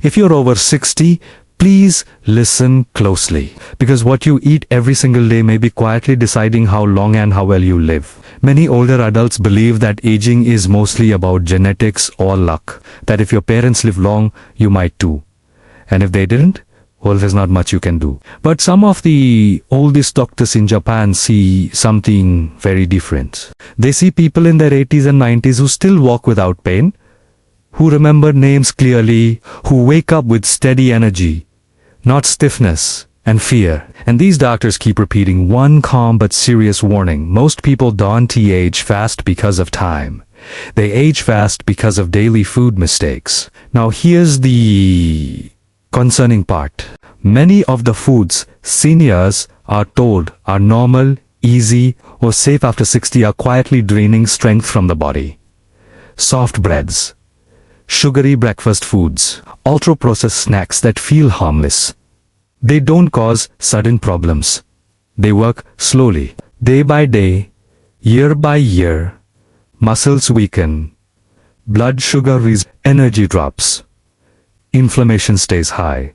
If you're over 60, please listen closely, because what you eat every single day may be quietly deciding how long and how well you live. Many older adults believe that aging is mostly about genetics or luck, that if your parents live long, you might too. And if they didn't, well, there's not much you can do. But some of the oldest doctors in Japan see something very different. They see people in their 80s and 90s who still walk without pain, who remember names clearly, who wake up with steady energy, not stiffness and fear. And these doctors keep repeating one calm but serious warning. Most people don't age fast because of time. They age fast because of daily food mistakes. Now here's the concerning part. Many of the foods seniors are told are normal, easy, or safe after 60 are quietly draining strength from the body. Soft breads, sugary breakfast foods, ultra-processed snacks that feel harmless. They don't cause sudden problems. They work slowly, day by day, year by year. Muscles weaken, blood sugar rises, energy drops, inflammation stays high.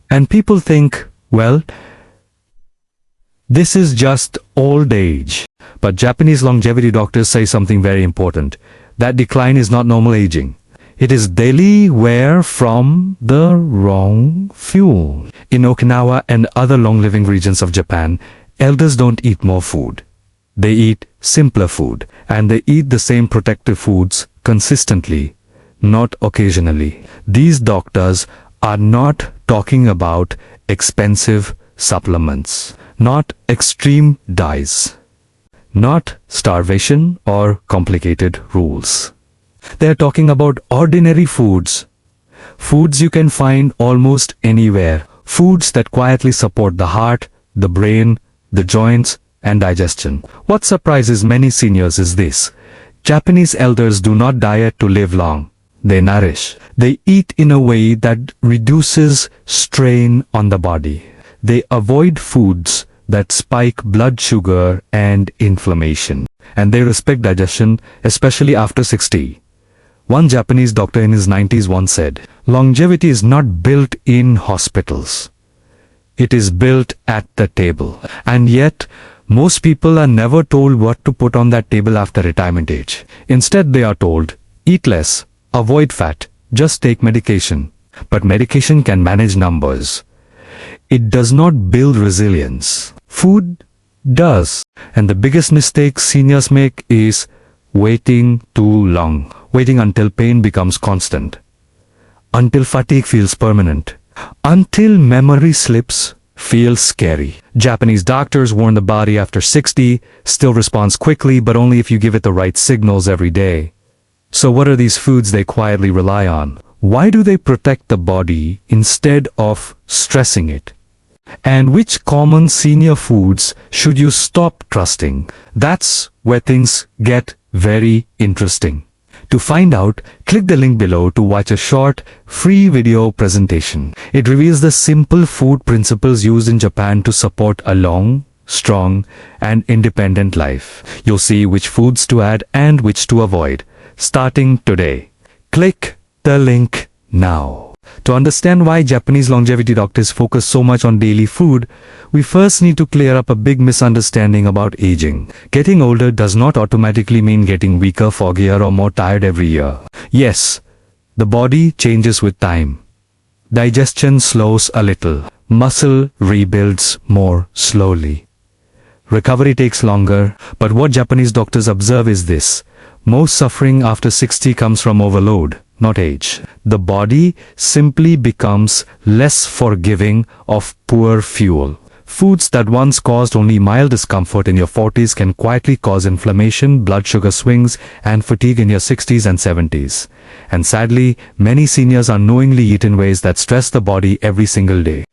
And people think, well, this is just old age. But Japanese longevity doctors say something very important. That decline is not normal aging. It is daily wear from the wrong fuel. In Okinawa and other long-living regions of Japan, elders don't eat more food. They eat simpler food, and they eat the same protective foods consistently, not occasionally. These doctors are not talking about expensive supplements, not extreme diets, not starvation or complicated rules. They're talking about ordinary foods, foods you can find almost anywhere, foods that quietly support the heart, the brain, the joints, and digestion. What surprises many seniors is this: Japanese elders do not diet to live long. They nourish. They eat in a way that reduces strain on the body. They avoid foods that spike blood sugar and inflammation. And they respect digestion, especially after 60. One Japanese doctor in his 90s once said, "Longevity is not built in hospitals. It is built at the table." And yet, most people are never told what to put on that table after retirement age. Instead, they are told, eat less, avoid fat, just take medication. But medication can manage numbers. It does not build resilience. Food does. And the biggest mistake seniors make is waiting too long. Waiting until pain becomes constant. Until fatigue feels permanent. Until memory slips feels scary. Japanese doctors warn the body after 60 still responds quickly, but only if you give it the right signals every day. So what are these foods they quietly rely on? Why do they protect the body instead of stressing it? And which common senior foods should you stop trusting? That's where things get very interesting. To find out, click the link below to watch a short, free video presentation. It reveals the simple food principles used in Japan to support a long, strong, and independent life. You'll see which foods to add and which to avoid, starting today. Click the link now. To understand why Japanese longevity doctors focus so much on daily food, we first need to clear up a big misunderstanding about aging. Getting older does not automatically mean getting weaker, foggier, or more tired every year. Yes, the body changes with time. Digestion slows a little. Muscle rebuilds more slowly. Recovery takes longer, but what Japanese doctors observe is this: most suffering after 60 comes from overload, not age. The body simply becomes less forgiving of poor fuel. Foods that once caused only mild discomfort in your 40s can quietly cause inflammation, blood sugar swings, and fatigue in your 60s and 70s. And sadly, many seniors unknowingly eat in ways that stress the body every single day.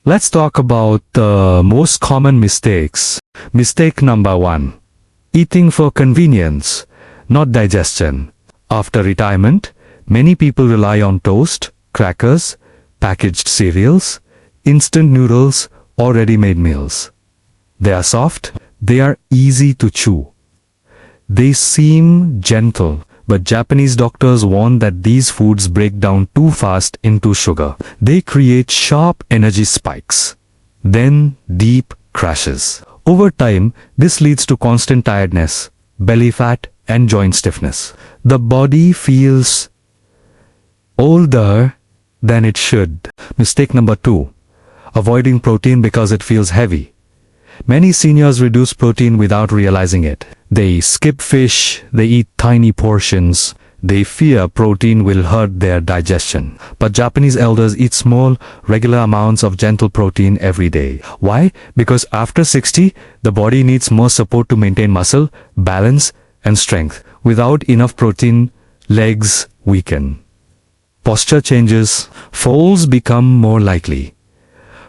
Let's talk about the most common mistakes. Mistake number 1. Eating for convenience, not digestion. After retirement, many people rely on toast, crackers, packaged cereals, instant noodles, or ready-made meals. They are soft, they are easy to chew. They seem gentle, But Japanese doctors warn that these foods break down too fast into sugar. They create sharp energy spikes, then deep crashes. Over time, this leads to constant tiredness, belly fat, and joint stiffness. The body feels older than it should. Mistake number 2. Avoiding protein because it feels heavy. Many seniors reduce protein without realizing it. They skip fish, they eat tiny portions. They fear protein will hurt their digestion. But Japanese elders eat small, regular amounts of gentle protein every day. Why? Because after 60, the body needs more support to maintain muscle, balance, and strength. Without enough protein, legs weaken. Posture changes, falls become more likely.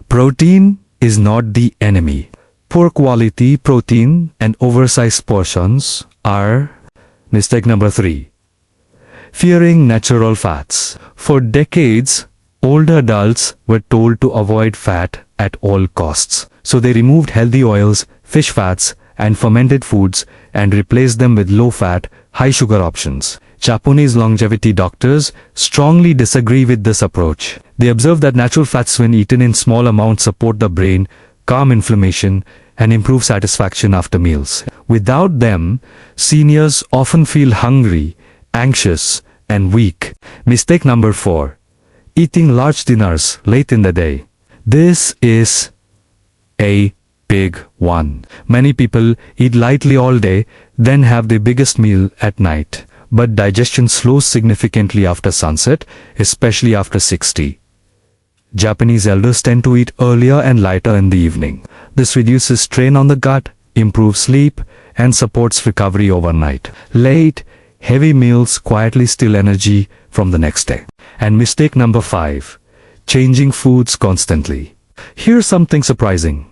Protein is not the enemy. Poor quality protein and oversized portions are mistake number 3. Fearing natural fats. For decades, older adults were told to avoid fat at all costs. So they removed healthy oils, fish fats, and fermented foods and replaced them with low-fat, high-sugar options. Japanese longevity doctors strongly disagree with this approach. They observe that natural fats when eaten in small amounts support the brain, calm inflammation, and improve satisfaction after meals. Without them, seniors often feel hungry, anxious, and weak. Mistake number 4. Eating large dinners late in the day. This is a big one. Many people eat lightly all day, then have the biggest meal at night. But digestion slows significantly after sunset, especially after 60. Japanese elders tend to eat earlier and lighter in the evening. This reduces strain on the gut, improves sleep, and supports recovery overnight. Late, heavy meals quietly steal energy from the next day. And mistake number 5. Changing foods constantly. Here's something surprising.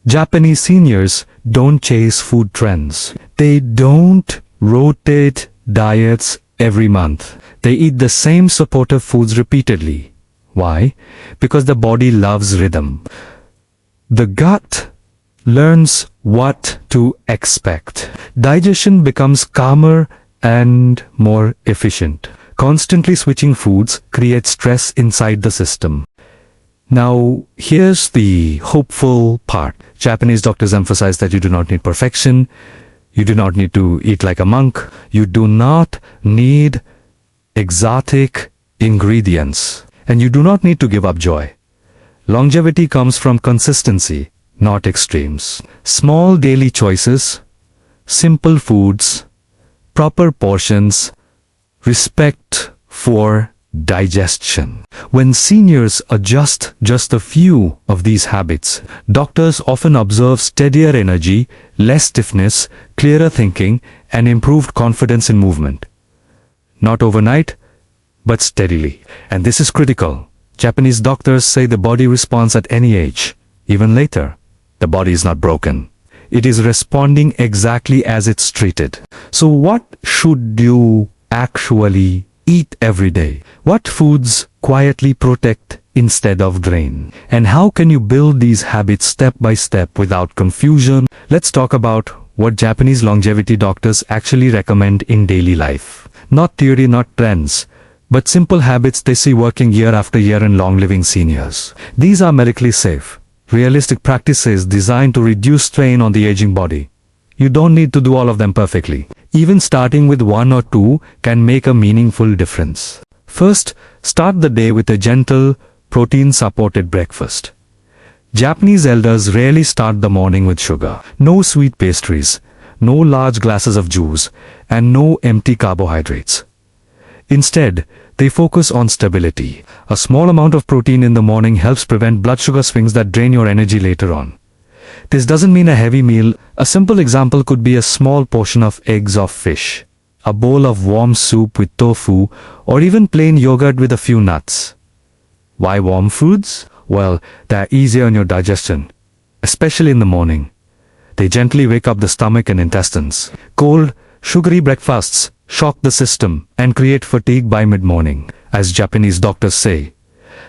Japanese seniors don't chase food trends. They don't rotate diets every month. They eat the same supportive foods repeatedly. Why? Because the body loves rhythm. The gut learns what to expect. Digestion becomes calmer and more efficient. Constantly switching foods creates stress inside the system. Now, here's the hopeful part. Japanese doctors emphasize that you do not need perfection. You do not need to eat like a monk. You do not need exotic ingredients. And you do not need to give up joy. Longevity comes from consistency, not extremes. Small daily choices, simple foods, proper portions, respect for digestion. When seniors adjust just a few of these habits, doctors often observe steadier energy, less stiffness, clearer thinking, and improved confidence in movement. Not overnight, but steadily. And this is critical. Japanese doctors say the body responds at any age. Even later, the body is not broken. It is responding exactly as it's treated. So what should you actually eat every day? What foods quietly protect instead of drain? And how can you build these habits step by step without confusion? Let's talk about what Japanese longevity doctors actually recommend in daily life. Not theory, not trends, but simple habits they see working year after year in long-living seniors. These are medically safe, realistic practices designed to reduce strain on the aging body. You don't need to do all of them perfectly. Even starting with 1 or 2 can make a meaningful difference. First, start the day with a gentle, protein-supported breakfast. Japanese elders rarely start the morning with sugar. No sweet pastries, no large glasses of juice, and no empty carbohydrates. Instead, they focus on stability. A small amount of protein in the morning helps prevent blood sugar swings that drain your energy later on. This doesn't mean a heavy meal. A simple example could be a small portion of eggs or fish, a bowl of warm soup with tofu, or even plain yogurt with a few nuts. Why warm foods? Well, they're easier on your digestion, especially in the morning. They gently wake up the stomach and intestines. Cold, sugary breakfasts shock the system and create fatigue by mid-morning. As Japanese doctors say,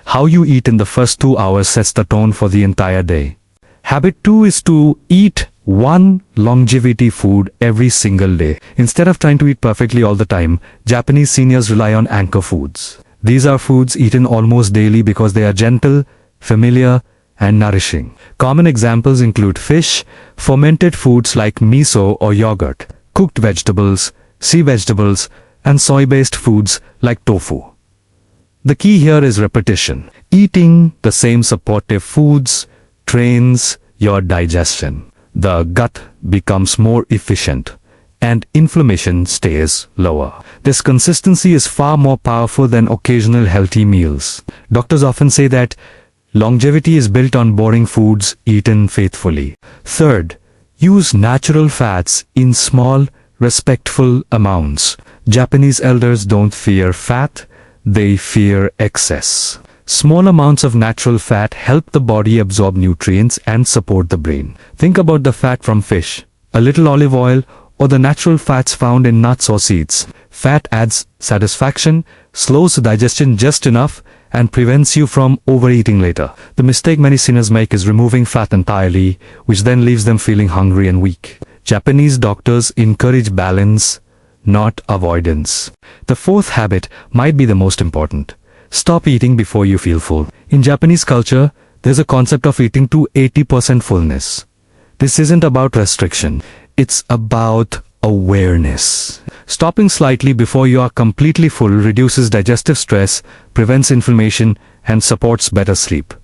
how you eat in the first 2 hours sets the tone for the entire day. Habit 2 is to eat one longevity food every single day. Instead of trying to eat perfectly all the time, Japanese seniors rely on anchor foods. These are foods eaten almost daily because they are gentle, familiar, and nourishing. Common examples include fish, fermented foods like miso or yogurt, cooked vegetables, sea vegetables, and soy-based foods like tofu. The key here is repetition. Eating the same supportive foods trains your digestion. The gut becomes more efficient and inflammation stays lower. This consistency is far more powerful than occasional healthy meals. Doctors often say that longevity is built on boring foods eaten faithfully. Third, use natural fats in small, respectful amounts. Japanese elders don't fear fat, they fear excess. Small amounts of natural fat help the body absorb nutrients and support the brain. Think about the fat from fish, a little olive oil, or the natural fats found in nuts or seeds. Fat adds satisfaction, slows digestion just enough, and prevents you from overeating later. The mistake many sinners make is removing fat entirely, which then leaves them feeling hungry and weak. Japanese doctors encourage balance, not avoidance. The fourth habit might be the most important. Stop eating before you feel full. In Japanese culture, there's a concept of eating to 80% fullness. This isn't about restriction. It's about awareness. Stopping slightly before you are completely full reduces digestive stress, prevents inflammation, and supports better sleep.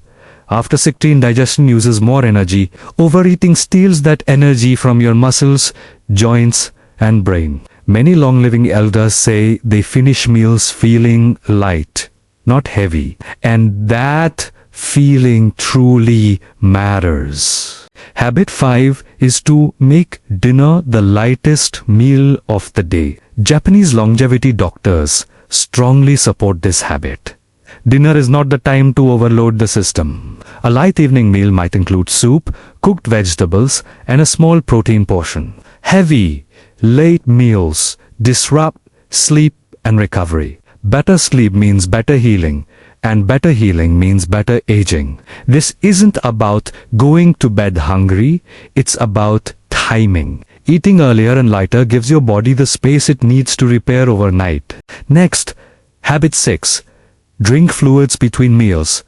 After 16, digestion uses more energy. Overeating steals that energy from your muscles, joints, and brain. Many long-living elders say they finish meals feeling light, not heavy, and that feeling truly matters. Habit 5 is to make dinner the lightest meal of the day. Japanese longevity doctors strongly support this habit. Dinner is not the time to overload the system. A light evening meal might include soup, cooked vegetables, and a small protein portion. Heavy, late meals disrupt sleep and recovery. Better sleep means better healing, and better healing means better aging. This isn't about going to bed hungry, it's about timing. Eating earlier and lighter gives your body the space it needs to repair overnight. Next, habit 6. Drink fluids between meals,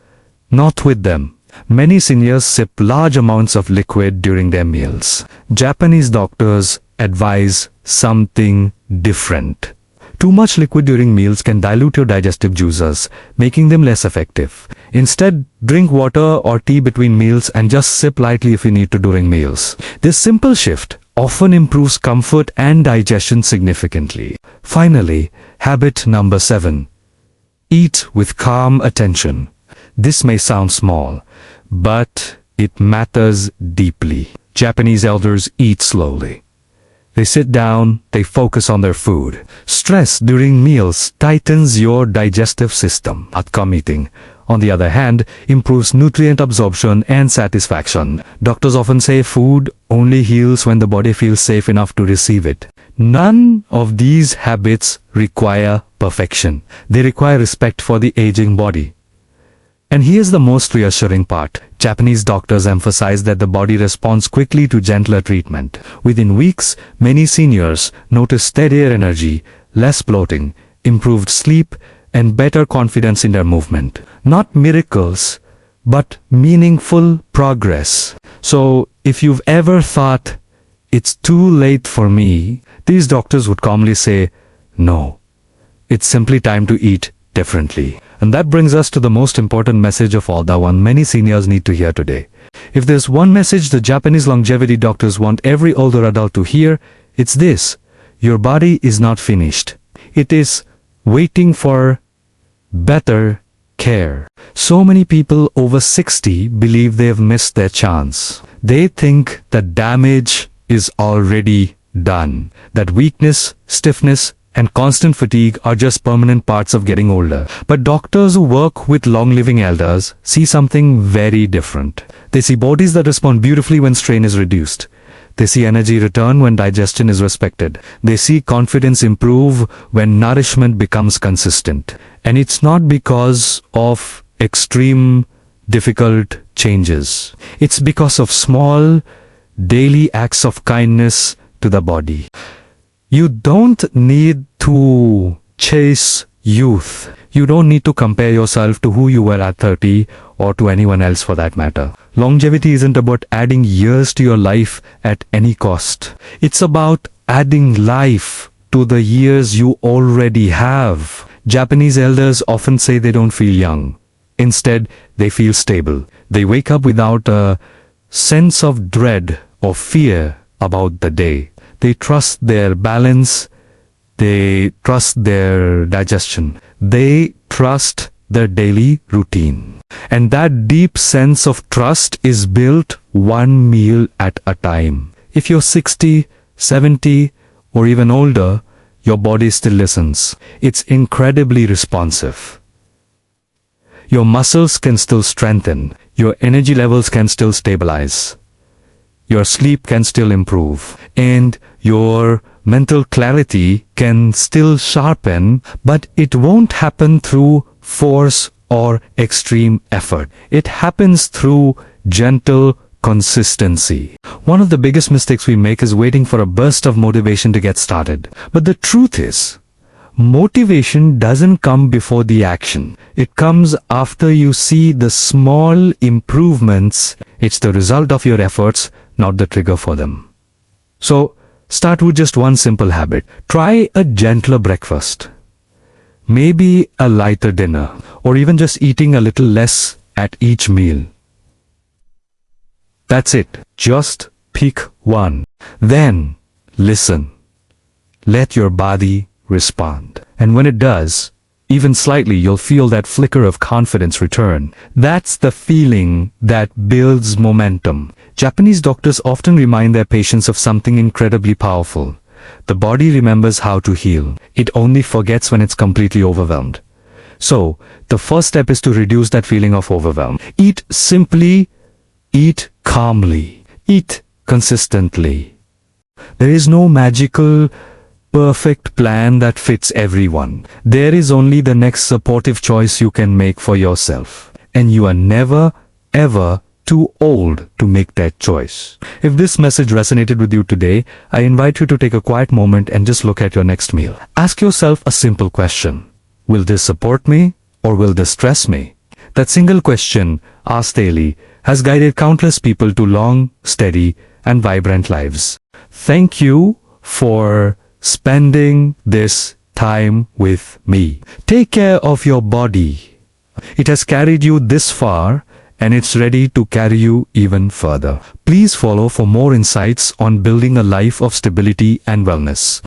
not with them. Many seniors sip large amounts of liquid during their meals. Japanese doctors advise something different. Too much liquid during meals can dilute your digestive juices, making them less effective. Instead, drink water or tea between meals and just sip lightly if you need to during meals. This simple shift often improves comfort and digestion significantly. Finally, habit number 7. Eat with calm attention. This may sound small, but it matters deeply. Japanese elders eat slowly. They sit down, they focus on their food. Stress during meals tightens your digestive system. Outcome eating, on the other hand, improves nutrient absorption and satisfaction. Doctors often say food only heals when the body feels safe enough to receive it. None of these habits require perfection. They require respect for the aging body. And here's the most reassuring part. Japanese doctors emphasize that the body responds quickly to gentler treatment. Within weeks, many seniors notice steadier energy, less bloating, improved sleep, and better confidence in their movement. Not miracles, but meaningful progress. So, if you've ever thought, it's too late for me, these doctors would calmly say, no. It's simply time to eat differently. And that brings us to the most important message of all, the one many seniors need to hear today. If there's one message the Japanese longevity doctors want every older adult to hear, it's this: your body is not finished. It is waiting for better care. So many people over 60 believe they have missed their chance. They think that damage is already done, that weakness, stiffness, and constant fatigue are just permanent parts of getting older. But doctors who work with long-living elders see something very different. They see bodies that respond beautifully when strain is reduced. They see energy return when digestion is respected. They see confidence improve when nourishment becomes consistent. And it's not because of extreme, difficult changes. It's because of small, daily acts of kindness to the body. You don't need to chase youth. You don't need to compare yourself to who you were at 30 or to anyone else for that matter. Longevity isn't about adding years to your life at any cost. It's about adding life to the years you already have. Japanese elders often say they don't feel young. Instead, they feel stable. They wake up without a sense of dread or fear about the day. They trust their balance. They trust their digestion. They trust their daily routine. And that deep sense of trust is built one meal at a time. If you're 60, 70, or even older, your body still listens. It's incredibly responsive. Your muscles can still strengthen. Your energy levels can still stabilize. Your sleep can still improve. And your mental clarity can still sharpen, but it won't happen through force or extreme effort. It happens through gentle consistency. One of the biggest mistakes we make is waiting for a burst of motivation to get started. But the truth is, motivation doesn't come before the action. It comes after you see the small improvements. It's the result of your efforts, not the trigger for them. So, start with just one simple habit. Try a gentler breakfast. Maybe a lighter dinner, or even just eating a little less at each meal. That's it. Just pick one. Then, listen. Let your body respond. And when it does, even slightly, you'll feel that flicker of confidence return. That's the feeling that builds momentum. Japanese doctors often remind their patients of something incredibly powerful. The body remembers how to heal. It only forgets when it's completely overwhelmed. So, the first step is to reduce that feeling of overwhelm. Eat simply, eat calmly, eat consistently. There is no magical, perfect plan that fits everyone. There is only the next supportive choice you can make for yourself. And you are never, ever too old to make that choice. If this message resonated with you today, I invite you to take a quiet moment and just look at your next meal. Ask yourself a simple question. Will this support me or will this stress me? That single question, asked daily, has guided countless people to long, steady, and vibrant lives. Thank you for spending this time with me. Take care of your body. It has carried you this far, and it's ready to carry you even further. Please follow for more insights on building a life of stability and wellness.